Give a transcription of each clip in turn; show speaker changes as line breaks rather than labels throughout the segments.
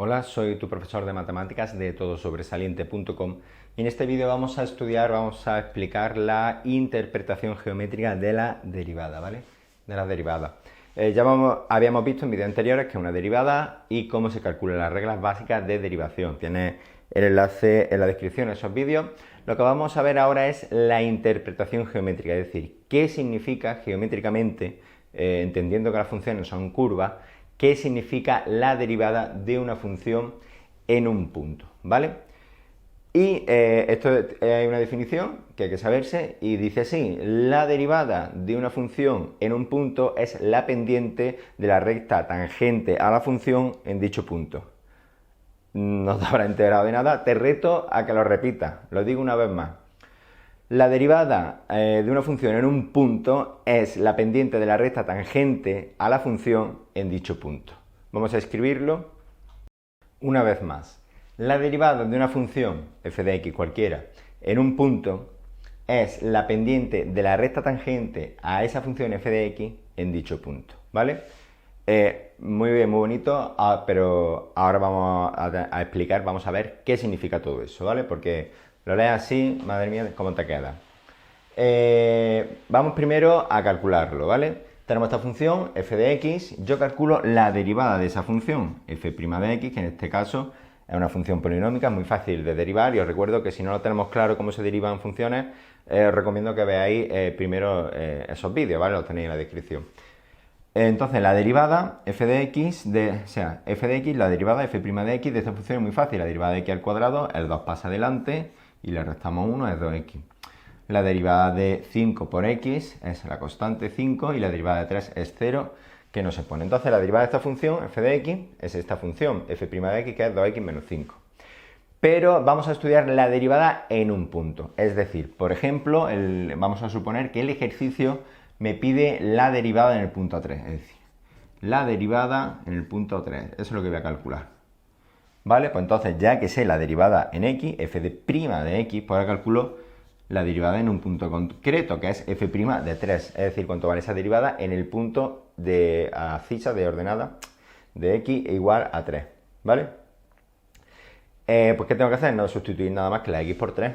Hola, soy tu profesor de matemáticas de todosobresaliente.com y en este vídeo vamos a explicar la interpretación geométrica de la derivada, ¿vale? De la derivada. Habíamos visto en vídeos anteriores que es una derivada y cómo se calculan las reglas básicas de derivación. Tienes el enlace en la descripción de esos vídeos. Lo que vamos a ver ahora es la interpretación geométrica, es decir, qué significa geométricamente, entendiendo que las funciones son curvas, qué significa la derivada de una función en un punto, ¿vale? Y esto hay una definición que hay que saberse y dice así: la derivada de una función en un punto es la pendiente de la recta tangente a la función en dicho punto. No te habrás enterado de nada, te reto a que lo repitas, lo digo una vez más. La derivada de una función en un punto es la pendiente de la recta tangente a la función en dicho punto. Vamos a escribirlo una vez más. La derivada de una función f de x cualquiera en un punto es la pendiente de la recta tangente a esa función f de x en dicho punto, ¿vale? Muy bien, muy bonito, pero ahora vamos a explicar, vamos a ver qué significa todo eso, ¿vale? Porque lo lees así, madre mía, ¿cómo te queda? Vamos primero a calcularlo, ¿vale? Tenemos esta función, f de x, yo calculo la derivada de esa función, f' de x, que en este caso es una función polinómica, es muy fácil de derivar, y os recuerdo que si no lo tenemos claro cómo se derivan funciones, os recomiendo que veáis primero esos vídeos, ¿vale? Los tenéis en la descripción. Entonces, la derivada f de x, f de x, la derivada f' de x de esta función es muy fácil. La derivada de x al cuadrado, el 2 pasa adelante y le restamos 1, es 2x. La derivada de 5 por x es la constante 5 y la derivada de 3 es 0, que no se pone. Entonces, la derivada de esta función, f de x, es esta función, f' de x, que es 2x menos 5. Pero vamos a estudiar la derivada en un punto. Es decir, por ejemplo, vamos a suponer que el ejercicio me pide la derivada en el punto 3. Es decir, la derivada en el punto 3. Eso es lo que voy a calcular. ¿Vale? Pues entonces, ya que sé la derivada en x, f de x, pues ahora calculo la derivada en un punto concreto, que es f' de 3. Es decir, cuánto vale esa derivada en el punto de abscisa de ordenada de x igual a 3. ¿Vale? Pues ¿qué tengo que hacer? No sustituir nada más que la x por 3.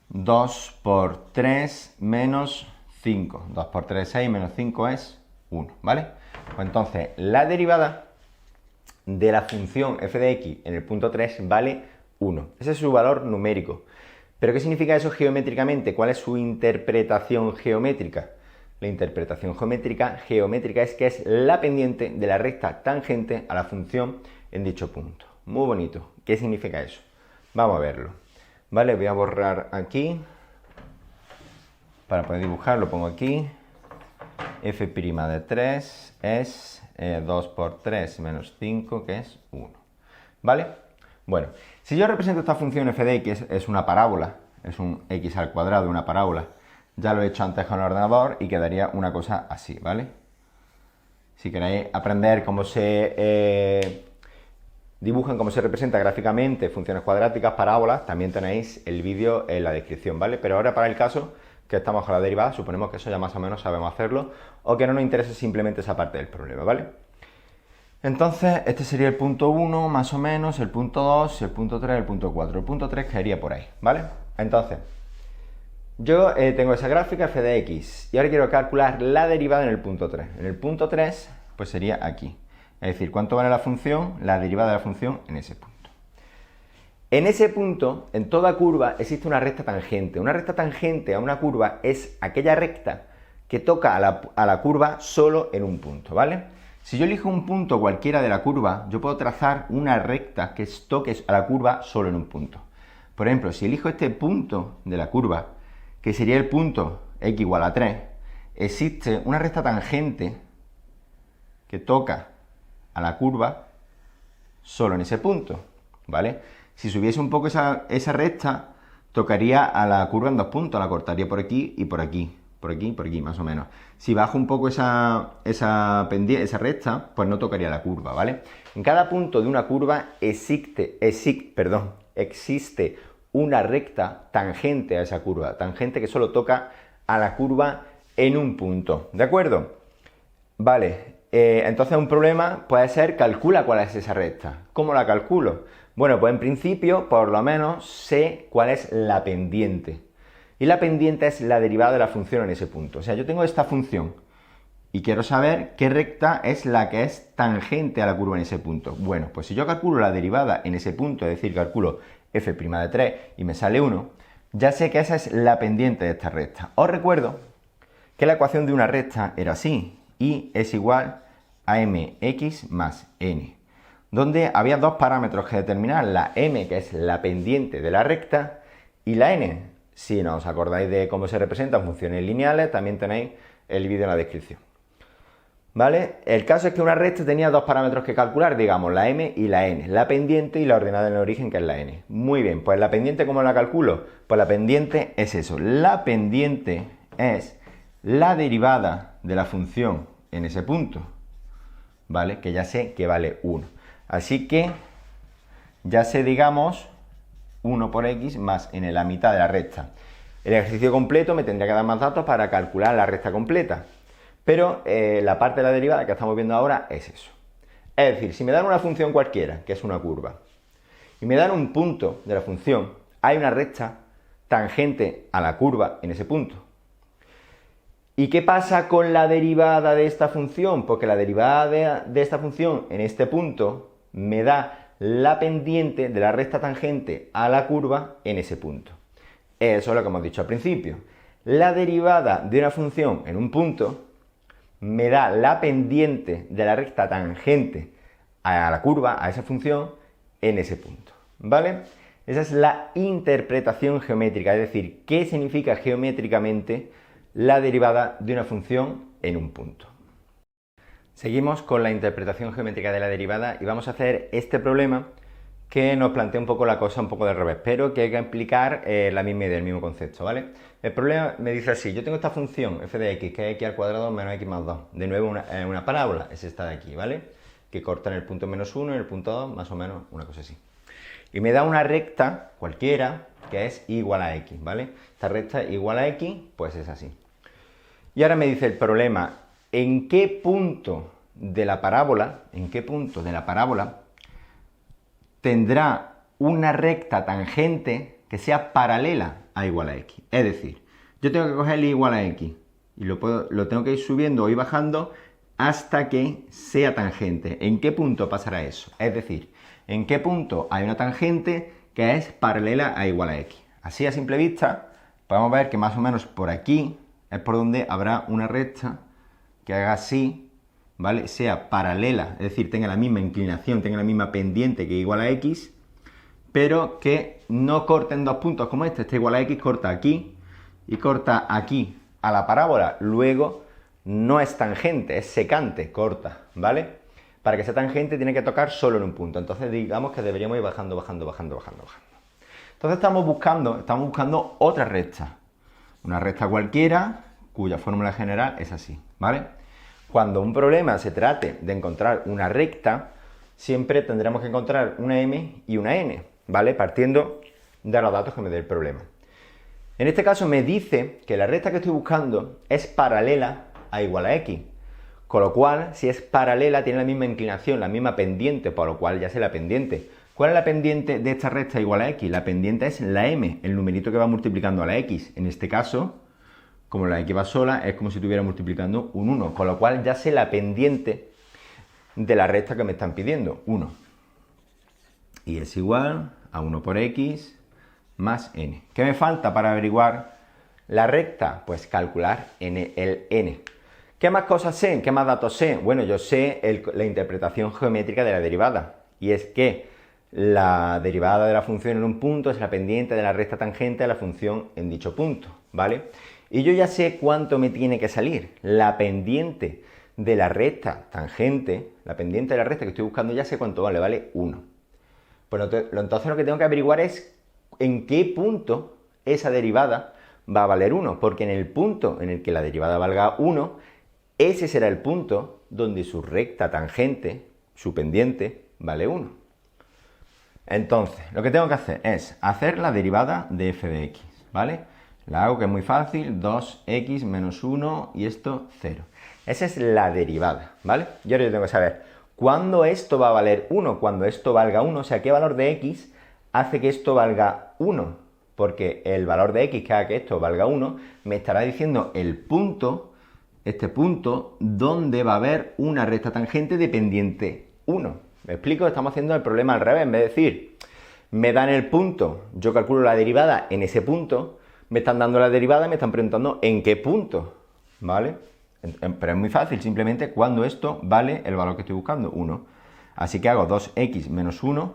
2 por 3 menos 5. 2 por 3 es 6, menos 5 es 1, ¿vale? Pues entonces, la derivada de la función f de x en el punto 3 vale 1. Ese es su valor numérico. ¿Pero qué significa eso geométricamente? ¿Cuál es su interpretación geométrica? La interpretación geométrica es que es la pendiente de la recta tangente a la función en dicho punto. Muy bonito. ¿Qué significa eso? Vamos a verlo. Vale, voy a borrar aquí. Para poder dibujar, lo pongo aquí. f' de 3 es 2 por 3 menos 5, que es 1. ¿Vale? Bueno, si yo represento esta función f de x, es una parábola, es un x al cuadrado, una parábola. Ya lo he hecho antes con el ordenador y quedaría una cosa así, ¿vale? Si queréis aprender cómo se dibujan, cómo se representa gráficamente funciones cuadráticas, parábolas, también tenéis el vídeo en la descripción, ¿vale? Pero ahora, para el caso que estamos con la derivada, suponemos que eso ya más o menos sabemos hacerlo, o que no nos interesa simplemente esa parte del problema, ¿vale? Entonces, este sería el punto 1, más o menos, el punto 2, el punto 3, el punto 4. El punto 3 caería por ahí, ¿vale? Entonces, yo tengo esa gráfica f de x y ahora quiero calcular la derivada en el punto 3. En el punto 3, pues sería aquí. Es decir, ¿cuánto vale la función? La derivada de la función en ese punto. En ese punto, en toda curva, existe una recta tangente. Una recta tangente a una curva es aquella recta que toca a la curva solo en un punto, ¿vale? Si yo elijo un punto cualquiera de la curva, yo puedo trazar una recta que toque a la curva solo en un punto. Por ejemplo, si elijo este punto de la curva, que sería el punto x igual a 3, existe una recta tangente que toca a la curva solo en ese punto, ¿vale? Si subiese un poco esa recta, tocaría a la curva en dos puntos, la cortaría por aquí y por aquí, por aquí y por aquí, más o menos. Si bajo un poco esa recta, pues no tocaría la curva, ¿vale? En cada punto de una curva existe una recta tangente a esa curva, tangente que solo toca a la curva en un punto, ¿de acuerdo? Vale, Entonces un problema puede ser, calcula cuál es esa recta. ¿Cómo la calculo? Bueno, pues en principio, por lo menos, sé cuál es la pendiente. Y la pendiente es la derivada de la función en ese punto. O sea, yo tengo esta función y quiero saber qué recta es la que es tangente a la curva en ese punto. Bueno, pues si yo calculo la derivada en ese punto, es decir, calculo f' de 3 y me sale 1, ya sé que esa es la pendiente de esta recta. Os recuerdo que la ecuación de una recta era así, y es igual a mx más n, donde había dos parámetros que determinar, la m, que es la pendiente de la recta, y la n. Si no os acordáis de cómo se representan funciones lineales, también tenéis el vídeo en la descripción. ¿Vale? El caso es que una recta tenía dos parámetros que calcular, digamos, la m y la n, la pendiente y la ordenada en el origen, que es la n. Muy bien, pues la pendiente, ¿cómo la calculo? Pues la pendiente es eso, la pendiente es la derivada de la función en ese punto, ¿vale? Que ya sé que vale 1. Así que ya sé, digamos, 1 por x más n, la mitad de la recta. El ejercicio completo me tendría que dar más datos para calcular la recta completa. Pero la parte de la derivada que estamos viendo ahora es eso. Es decir, si me dan una función cualquiera, que es una curva, y me dan un punto de la función, hay una recta tangente a la curva en ese punto. ¿Y qué pasa con la derivada de esta función? Porque la derivada de esta función en este punto me da la pendiente de la recta tangente a la curva en ese punto. Eso es lo que hemos dicho al principio. La derivada de una función en un punto me da la pendiente de la recta tangente a la curva, a esa función, en ese punto, ¿vale? Esa es la interpretación geométrica, es decir, qué significa geométricamente la derivada de una función en un punto. Seguimos con la interpretación geométrica de la derivada y vamos a hacer este problema que nos plantea un poco la cosa un poco del revés, pero que hay que aplicar la misma idea, el mismo concepto, ¿vale? El problema me dice así, yo tengo esta función f de x, que es x al cuadrado menos x más 2, de nuevo una parábola, es esta de aquí, ¿vale? Que corta en el punto menos 1 y en el punto 2, más o menos una cosa así. Y me da una recta cualquiera que es igual a x, ¿vale? Esta recta igual a x, pues es así. Y ahora me dice el problema, ¿en qué punto de la parábola, tendrá una recta tangente que sea paralela a igual a x? Es decir, yo tengo que coger y igual a x y lo tengo que ir subiendo o ir bajando hasta que sea tangente. ¿En qué punto pasará eso? Es decir, ¿en qué punto hay una tangente que es paralela a igual a x? Así a simple vista podemos ver que más o menos por aquí es por donde habrá una recta que haga así, ¿vale? Sea paralela, es decir, tenga la misma inclinación, tenga la misma pendiente que igual a x, pero que no corte en dos puntos como este igual a x, corta aquí y corta aquí a la parábola, luego no es tangente, es secante, corta, ¿vale? Para que sea tangente tiene que tocar solo en un punto, entonces digamos que deberíamos ir bajando. Entonces estamos buscando otra recta, una recta cualquiera cuya fórmula general es así, ¿vale? Cuando un problema se trate de encontrar una recta, siempre tendremos que encontrar una m y una n, ¿vale? Partiendo de los datos que me dé el problema. En este caso me dice que la recta que estoy buscando es paralela a igual a x, con lo cual, si es paralela, tiene la misma inclinación, la misma pendiente, por lo cual ya sé la pendiente. ¿Cuál es la pendiente de esta recta igual a x? La pendiente es la m, el numerito que va multiplicando a la x. En este caso, como la x va sola, es como si estuviera multiplicando un 1, con lo cual ya sé la pendiente de la recta que me están pidiendo, 1. Y es igual a 1 por x más n. ¿Qué me falta para averiguar la recta? Pues calcular el n. ¿Qué más cosas sé? ¿Qué más datos sé? Bueno, yo sé la interpretación geométrica de la derivada, y es que la derivada de la función en un punto es la pendiente de la recta tangente a la función en dicho punto, ¿vale? Y yo ya sé cuánto me tiene que salir. La pendiente de la recta tangente, la pendiente de la recta que estoy buscando, ya sé cuánto vale, vale 1. Pues entonces lo que tengo que averiguar es en qué punto esa derivada va a valer 1, porque en el punto en el que la derivada valga 1, ese será el punto donde su recta tangente, su pendiente, vale 1. Entonces, lo que tengo que hacer es hacer la derivada de f de x, ¿vale? La hago, que es muy fácil, 2x menos 1 y esto 0. Esa es la derivada, ¿vale? Y ahora yo tengo que saber cuándo esto va a valer 1, cuando esto valga 1, o sea, qué valor de x hace que esto valga 1, porque el valor de x que haga que esto valga 1 me estará diciendo el punto, este punto, donde va a haber una recta tangente dependiente 1. ¿Me explico? Estamos haciendo el problema al revés, en vez de decir, me dan el punto, yo calculo la derivada en ese punto, me están dando la derivada y me están preguntando en qué punto, ¿vale? Pero es muy fácil, simplemente cuando esto vale el valor que estoy buscando, 1. Así que hago 2x menos 1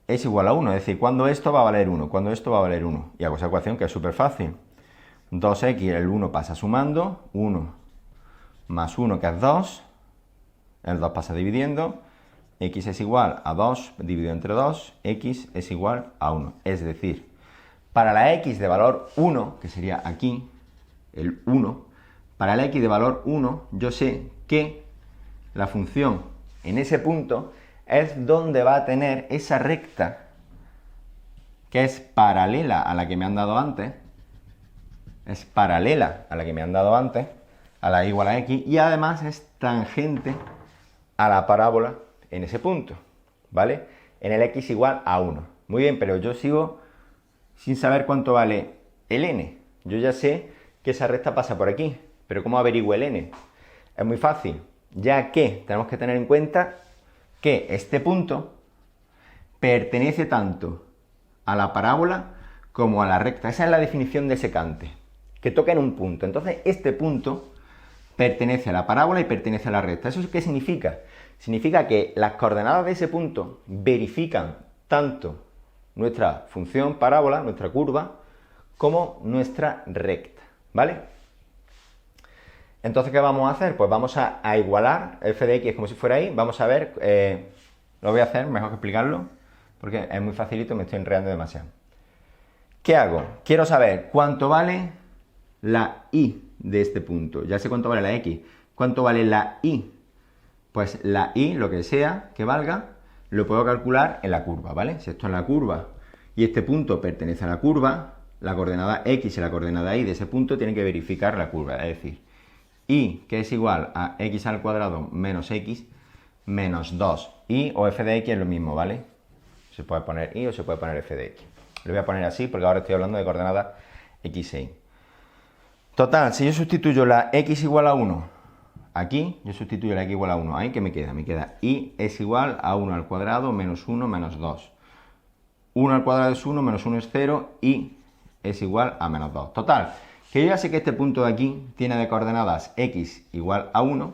es igual a 1, es decir, cuando esto va a valer 1, cuando esto va a valer 1. Y hago esa ecuación que es súper fácil. 2x, el 1 pasa sumando, 1 más 1 que es 2, el 2 pasa dividiendo, x es igual a 2 dividido entre 2, x es igual a 1. Es decir, para la x de valor 1, que sería aquí, el 1, para la x de valor 1, yo sé que la función en ese punto es donde va a tener esa recta que es paralela a la que me han dado antes, a la y igual a x, y además es tangente a la parábola en ese punto, ¿vale? En el x igual a 1. Muy bien, pero yo sigo sin saber cuánto vale el n. Yo ya sé que esa recta pasa por aquí, pero ¿cómo averiguo el n? Es muy fácil, ya que tenemos que tener en cuenta que este punto pertenece tanto a la parábola como a la recta. Esa es la definición de secante, que toca en un punto. Entonces, este punto pertenece a la parábola y pertenece a la recta. ¿Eso qué significa? Significa que las coordenadas de ese punto verifican tanto nuestra función parábola, nuestra curva, como nuestra recta, ¿vale? Entonces, ¿qué vamos a hacer? Pues vamos a igualar f de x como si fuera y. Vamos a ver, lo voy a hacer, mejor que explicarlo, porque es muy facilito, me estoy enredando demasiado. ¿Qué hago? Quiero saber cuánto vale la y de este punto. Ya sé cuánto vale la x. ¿Cuánto vale la y? Pues la y, lo que sea que valga, lo puedo calcular en la curva, ¿vale? Si esto es la curva y este punto pertenece a la curva, la coordenada x y la coordenada y de ese punto tienen que verificar la curva, es decir, y que es igual a x al cuadrado menos x menos 2. Y o f de x es lo mismo, ¿vale? Se puede poner y o se puede poner f de x. Lo voy a poner así porque ahora estoy hablando de coordenadas x e y. Total, si yo sustituyo la x igual a 1 aquí, yo sustituyo la x igual a 1 ahí, ¿qué me queda? Me queda y es igual a 1 al cuadrado menos 1 menos 2. 1 al cuadrado es 1, menos 1 es 0 y es igual a menos 2. Total, que yo ya sé que este punto de aquí tiene de coordenadas x igual a 1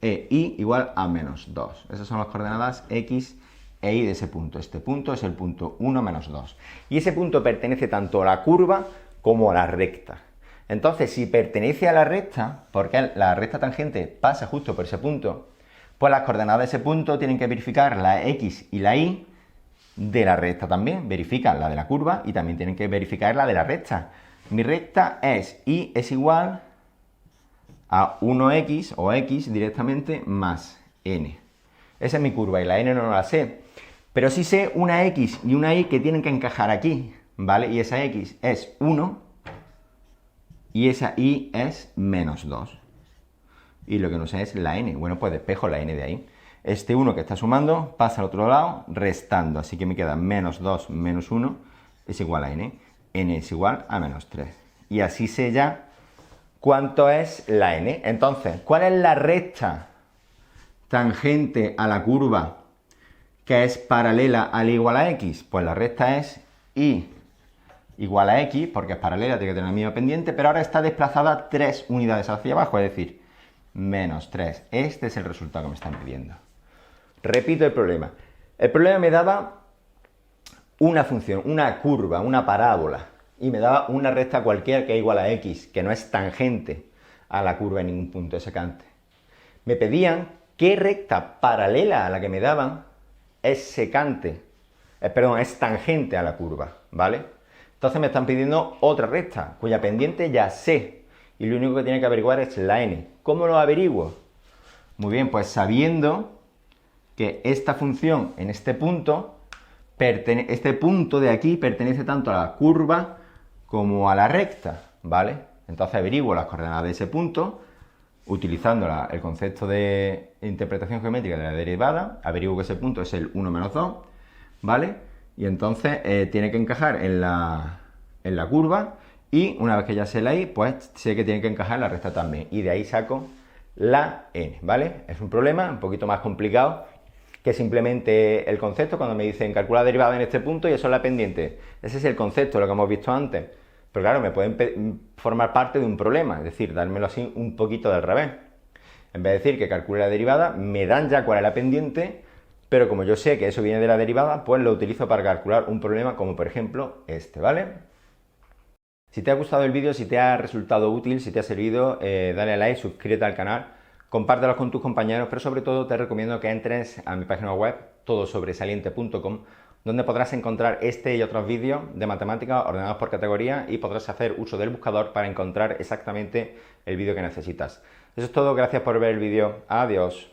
e y igual a menos 2. Esas son las coordenadas x e y de ese punto. Este punto es el punto 1 menos 2. Y ese punto pertenece tanto a la curva como a la recta. Entonces, si pertenece a la recta, porque la recta tangente pasa justo por ese punto, pues las coordenadas de ese punto tienen que verificar la x y la y de la recta también. Verifican la de la curva y también tienen que verificar la de la recta. Mi recta es y es igual a 1x o x directamente más n. Esa es mi curva y la n no la sé. Pero sí sé una x y una y que tienen que encajar aquí, ¿vale? Y esa x es 1 y esa y es menos 2. Y lo que no sé es la n. Bueno, pues despejo la n de ahí. Este 1 que está sumando pasa al otro lado restando. Así que me queda menos 2 menos 1 es igual a n. N es igual a menos 3. Y así sé ya cuánto es la n. Entonces, ¿cuál es la recta tangente a la curva que es paralela al igual a x? Pues la recta es y igual a x, porque es paralela, tiene que tener la misma pendiente, pero ahora está desplazada 3 unidades hacia abajo, es decir, menos 3. Este es el resultado que me están pidiendo. Repito el problema. El problema me daba una función, una curva, una parábola, y me daba una recta cualquiera que es igual a x, que no es tangente a la curva en ningún punto de secante. Me pedían qué recta paralela a la que me daban es es tangente a la curva, ¿vale? Entonces me están pidiendo otra recta, cuya pendiente ya sé, y lo único que tiene que averiguar es la n. ¿Cómo lo averiguo? Muy bien, pues sabiendo que esta función en este punto de aquí pertenece tanto a la curva como a la recta, ¿vale? Entonces averiguo las coordenadas de ese punto, utilizando el concepto de interpretación geométrica de la derivada, averiguo que ese punto es el 1 menos 2, ¿vale? Y entonces tiene que encajar en la curva, y una vez que ya sé la y, pues sé que tiene que encajar en la recta también, y de ahí saco la n, ¿vale? Es un problema un poquito más complicado que simplemente el concepto cuando me dicen calcula la derivada en este punto y eso es la pendiente. Ese es el concepto, lo que hemos visto antes. Pero claro, me pueden formar parte de un problema, es decir, dármelo así un poquito del revés. En vez de decir que calcule la derivada, me dan ya cuál es la pendiente, pero como yo sé que eso viene de la derivada, pues lo utilizo para calcular un problema como por ejemplo este, ¿vale? Si te ha gustado el vídeo, si te ha resultado útil, si te ha servido, dale a like, suscríbete al canal, compártelo con tus compañeros, pero sobre todo te recomiendo que entres a mi página web todosobresaliente.com, donde podrás encontrar este y otros vídeos de matemáticas ordenados por categoría y podrás hacer uso del buscador para encontrar exactamente el vídeo que necesitas. Eso es todo, gracias por ver el vídeo, adiós.